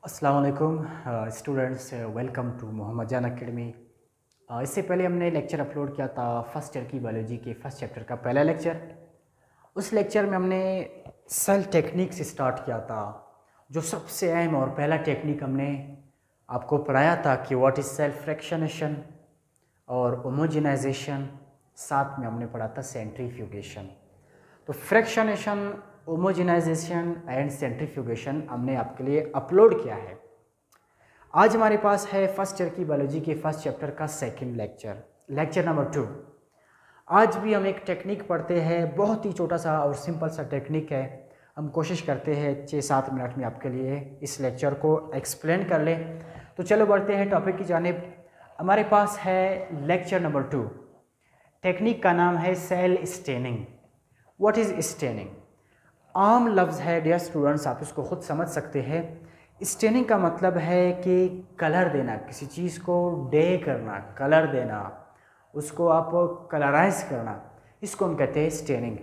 अस्सलाम वालेकुम students, welcome to Mohammad जान अकेडमी। इससे पहले हमने लेक्चर अपलोड किया था फर्स्ट ईयर की बायोलॉजी के फर्स्ट चैप्टर का पहला लेक्चर। उस लेक्चर में हमने सेल टेक्निक से स्टार्ट किया था। जो सबसे अहम और पहला टेक्निक हमने आपको पढ़ाया था कि व्हाट इज़ सेल फ्रैक्शनेशन और होमोजेनाइजेशन। साथ में हमने पढ़ा था सेंट्रीफ्यूगेशन। तो फ्रैक्शनेशन, होमोजेनाइजेशन एंड सेंट्रीफ्यूगेशन हमने आपके लिए अपलोड किया है। आज हमारे पास है फर्स्ट ईयर की बायोलॉजी के फर्स्ट चैप्टर का सेकंड लेक्चर, लेक्चर नंबर 2। आज भी हम एक टेक्निक पढ़ते हैं, बहुत ही छोटा सा और सिंपल सा टेक्निक है। हम कोशिश करते हैं 6-7 मिनट में आपके लिए इस लेक्चर को एक्सप्लेन कर लें। तो चलो बढ़ते हैं टॉपिक की जानिब। हमारे पास है लेक्चर नंबर 2। टेक्निक का नाम है cell staining. What is staining? आम लफ्ज़ है डियर स्टूडेंट्स, आप इसको खुद समझ सकते हैं। स्टेनिंग का मतलब है कि कलर देना, किसी चीज़ को डे करना, कलर देना, उसको आप कलराइज करना, इसको हम कहते हैं स्टेनिंग।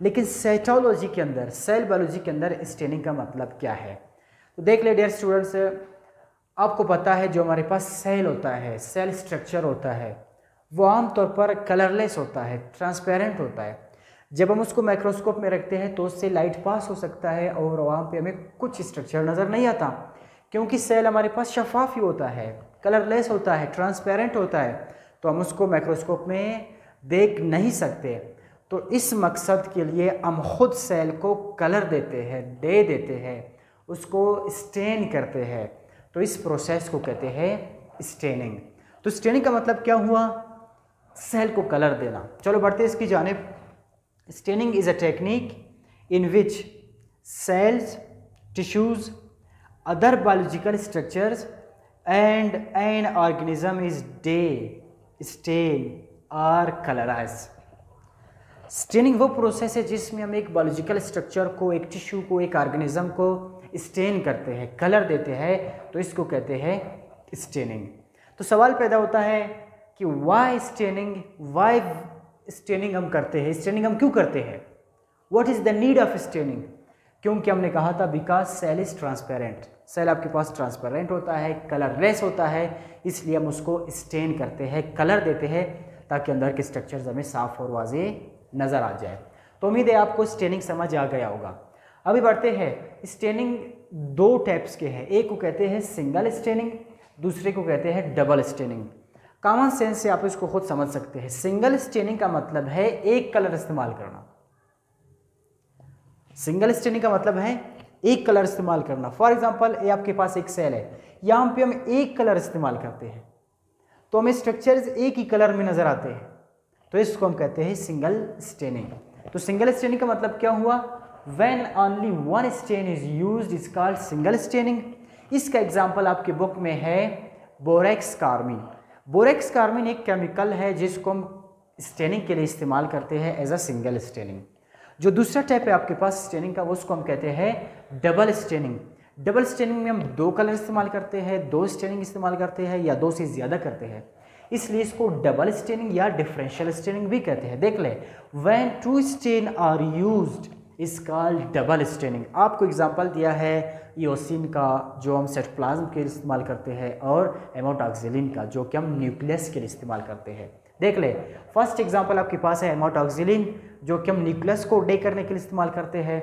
लेकिन साइटोलॉजी के अंदर, सेल बायोलॉजी के अंदर स्टेनिंग का मतलब क्या है? तो देख ले डियर स्टूडेंट्स, आपको पता है जो हमारे पास सेल होता है, सेल स्ट्रक्चर होता है, वो आमतौर पर कलरलेस होता है, ट्रांसपेरेंट होता है। जब हम उसको माइक्रोस्कोप में रखते हैं तो उससे लाइट पास हो सकता है और वहाँ पे हमें कुछ स्ट्रक्चर नज़र नहीं आता, क्योंकि सेल हमारे पास शफाफ ही होता है, कलरलेस होता है, ट्रांसपेरेंट होता है, तो हम उसको माइक्रोस्कोप में देख नहीं सकते। तो इस मकसद के लिए हम खुद सेल को कलर देते हैं, डे देते हैं, उसको स्टेन करते हैं। तो इस प्रोसेस को कहते हैं स्टेनिंग। तो स्टेनिंग का मतलब क्या हुआ? सेल को कलर देना। चलो बढ़ते हैं इसकी जानिब। Staining is a technique in which cells, tissues, other biological structures and an organism is stained or colorized. Staining वो प्रोसेस है जिसमें हम एक बायोलॉजिकल स्ट्रक्चर को, एक टिश्यू को, एक ऑर्गेनिज्म को स्टेन करते हैं, कलर देते हैं, तो इसको कहते हैं स्टेनिंग। तो सवाल पैदा होता है कि वाई स्टेनिंग, वाई स्टेनिंग हम करते हैं, स्टेनिंग हम क्यों करते हैं? What is the need of staining? क्योंकि हमने कहा था because cell is transparent. Cell आपके पास ट्रांसपेरेंट होता है, कलरलेस होता है, इसलिए हम उसको स्टेन करते हैं, कलर देते हैं, ताकि अंदर के स्ट्रक्चर्स हमें साफ और वाजे नज़र आ जाए। तो उम्मीद है आपको स्टेनिंग समझ आ गया होगा। अभी बढ़ते हैं। स्टेनिंग 2 टाइप्स के हैं। एक को कहते हैं सिंगल स्टेनिंग, दूसरे को कहते हैं डबल स्टेनिंग। कॉमन सेंस से आप इसको खुद समझ सकते हैं। सिंगल स्टेनिंग का मतलब है एक कलर इस्तेमाल करना। सिंगल स्टेनिंग का मतलब है एक कलर इस्तेमाल करना। फॉर एग्जांपल, ये आपके पास एक सेल है, यहां पे हम एक कलर इस्तेमाल करते हैं तो हमें स्ट्रक्चर्स एक ही कलर में नजर आते हैं, तो इसको हम कहते हैं सिंगल स्टेनिंग। तो सिंगल स्टेनिंग का मतलब क्या हुआ? When only one stain is used is called single staining. इसका एग्जांपल आपके बुक में है बोरेक्स कार्मिन। बोरेक्स कार्मिन एक केमिकल है जिसको हम स्टेनिंग के लिए इस्तेमाल करते हैं एज अ सिंगल स्टेनिंग। जो दूसरा टाइप है आपके पास स्टेनिंग का, उसको हम कहते हैं डबल स्टेनिंग। डबल स्टेनिंग में हम 2 कलर इस्तेमाल करते हैं, 2 स्टेनिंग इस्तेमाल करते हैं या 2 से ज़्यादा करते हैं, इसलिए इसको डबल स्टेनिंग या डिफरेंशियल स्टेनिंग भी कहते हैं। देख ले, when 2 stain are used is called double staining. आपको एग्जांपल दिया है ईओसिन का, जो हम साइटोप्लाज्म के लिए इस्तेमाल करते हैं, और हेमाटोक्सिलिन का, जो कि हम न्यूक्लियस के लिए इस्तेमाल करते हैं। देख ले, फर्स्ट एग्जांपल आपके पास है हेमाटोक्सिलिन, जो कि हम न्यूक्लियस को डे करने के लिए इस्तेमाल करते हैं,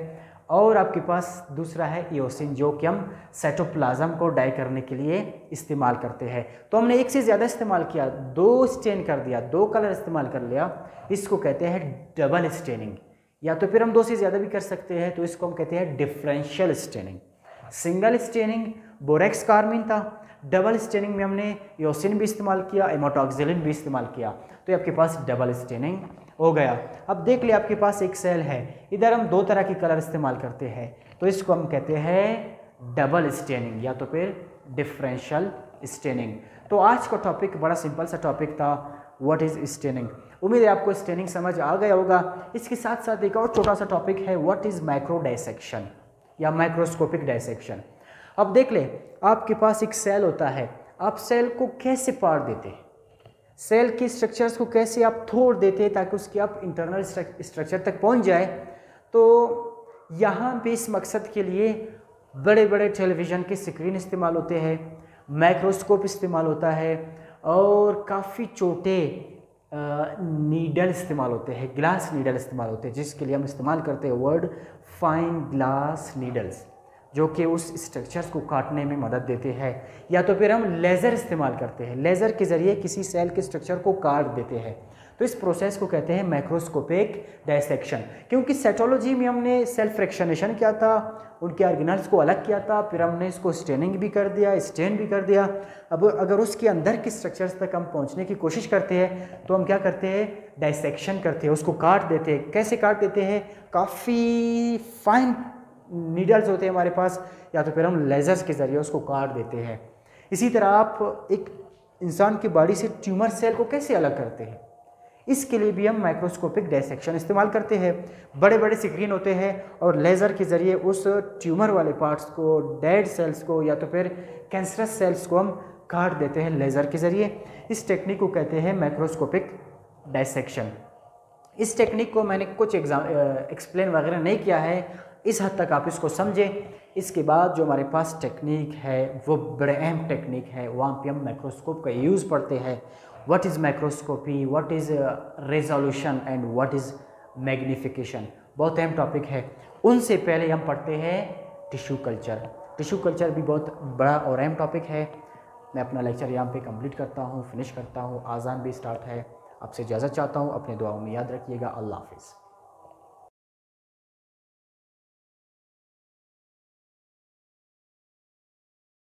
और आपके पास दूसरा है ईओसिन, जो कि हम साइटोप्लाज्म को डाई करने के लिए इस्तेमाल करते हैं। तो हमने एक से ज़्यादा इस्तेमाल किया, 2 स्टेन कर दिया, 2 कलर इस्तेमाल कर लिया, इसको कहते हैं डबल स्टेनिंग। या तो फिर हम 2 से ज़्यादा भी कर सकते हैं, तो इसको हम कहते हैं differential staining. Single staining borax carmine था, डबल स्टेनिंग में हमने ईओसिन भी इस्तेमाल किया, हेमाटोक्सिलिन भी इस्तेमाल किया, तो ये आपके पास डबल स्टेनिंग हो गया। अब देख ले, आपके पास एक सेल है, इधर हम 2 तरह के कलर इस्तेमाल करते हैं, तो इसको हम कहते हैं डबल स्टेनिंग या तो फिर डिफरेंशियल स्टेनिंग। तो आज का टॉपिक बड़ा सिंपल सा टॉपिक था, व्हाट इज स्टेनिंग। उम्मीद है आपको स्टेनिंग समझ आ गया होगा। इसके साथ साथ एक और छोटा सा टॉपिक है, व्हाट इज माइक्रो डायसेक्शन या माइक्रोस्कोपिक डायसेक्शन। अब देख ले, आपके पास एक सेल होता है, आप सेल को कैसे पार्ट देते हैं, सेल की स्ट्रक्चर्स को कैसे आप तोड़ देते हैं ताकि उसकी आप इंटरनल स्ट्रक्चर तक पहुंच जाए। तो यहाँ पे इस मकसद के लिए बड़े बड़े टेलीविज़न के स्क्रीन इस्तेमाल होते हैं, माइक्रोस्कोप इस्तेमाल होता है और काफ़ी छोटे नीडल इस्तेमाल होते हैं, ग्लास नीडल इस्तेमाल होते हैं, जिसके लिए हम इस्तेमाल करते हैं वर्ड फाइन ग्लास नीडल्स, जो कि उस स्ट्रक्चर्स को काटने में मदद देते हैं। या तो फिर हम लेज़र इस्तेमाल करते हैं, लेज़र के ज़रिए किसी सेल के स्ट्रक्चर को काट देते हैं। तो इस प्रोसेस को कहते हैं माइक्रोस्कोपिक डायसेक्शन। क्योंकि साइटोलॉजी में हमने सेल फ्रैक्शनेशन किया था, उनके ऑर्गेनल्स को अलग किया था, फिर हमने इसको स्टेनिंग भी कर दिया, स्टेन भी कर दिया। अब अगर उसके अंदर के स्ट्रक्चर्स तक हम पहुंचने की कोशिश करते हैं तो हम क्या करते हैं, डायसेक्शन करते हैं, उसको काट देते हैं। कैसे काट देते हैं, काफ़ी फाइन नीडल्स होते हैं हमारे पास, या तो फिर हम लेज़र्स के ज़रिए उसको काट देते हैं। इसी तरह आप एक इंसान की बॉडी से ट्यूमर सेल को कैसे अलग करते हैं, इसके लिए भी हम माइक्रोस्कोपिक डायसेक्शन इस्तेमाल करते हैं। बड़े बड़े स्क्रीन होते हैं और लेज़र के ज़रिए उस ट्यूमर वाले पार्ट्स को, डेड सेल्स को या तो फिर कैंसरस सेल्स को हम काट देते हैं लेज़र के ज़रिए। इस टेक्निक को कहते हैं माइक्रोस्कोपिक डायसेक्शन। इस टेक्निक को मैंने कुछ एक्सप्लेन वगैरह नहीं किया है, इस हद तक आप इसको समझें। इसके बाद जो हमारे पास टेक्निक है वो बड़े अहम टेक्निक है, वहाँ पे हम माइक्रोस्कोप का यूज़ पढ़ते हैं। What is microscopy, what is resolution and what is magnification, बहुत अहम टॉपिक है। उनसे पहले हम पढ़ते हैं टिश्यू कल्चर। टिश्यू कल्चर भी बहुत बड़ा और अहम टॉपिक है। मैं अपना लेक्चर यहाँ पे कंप्लीट करता हूँ, फिनिश करता हूँ। आज़ान भी स्टार्ट है। आपसे इजाज़त चाहता हूँ, अपने दुआओं में याद रखिएगा। अल्लाह हाफिज़।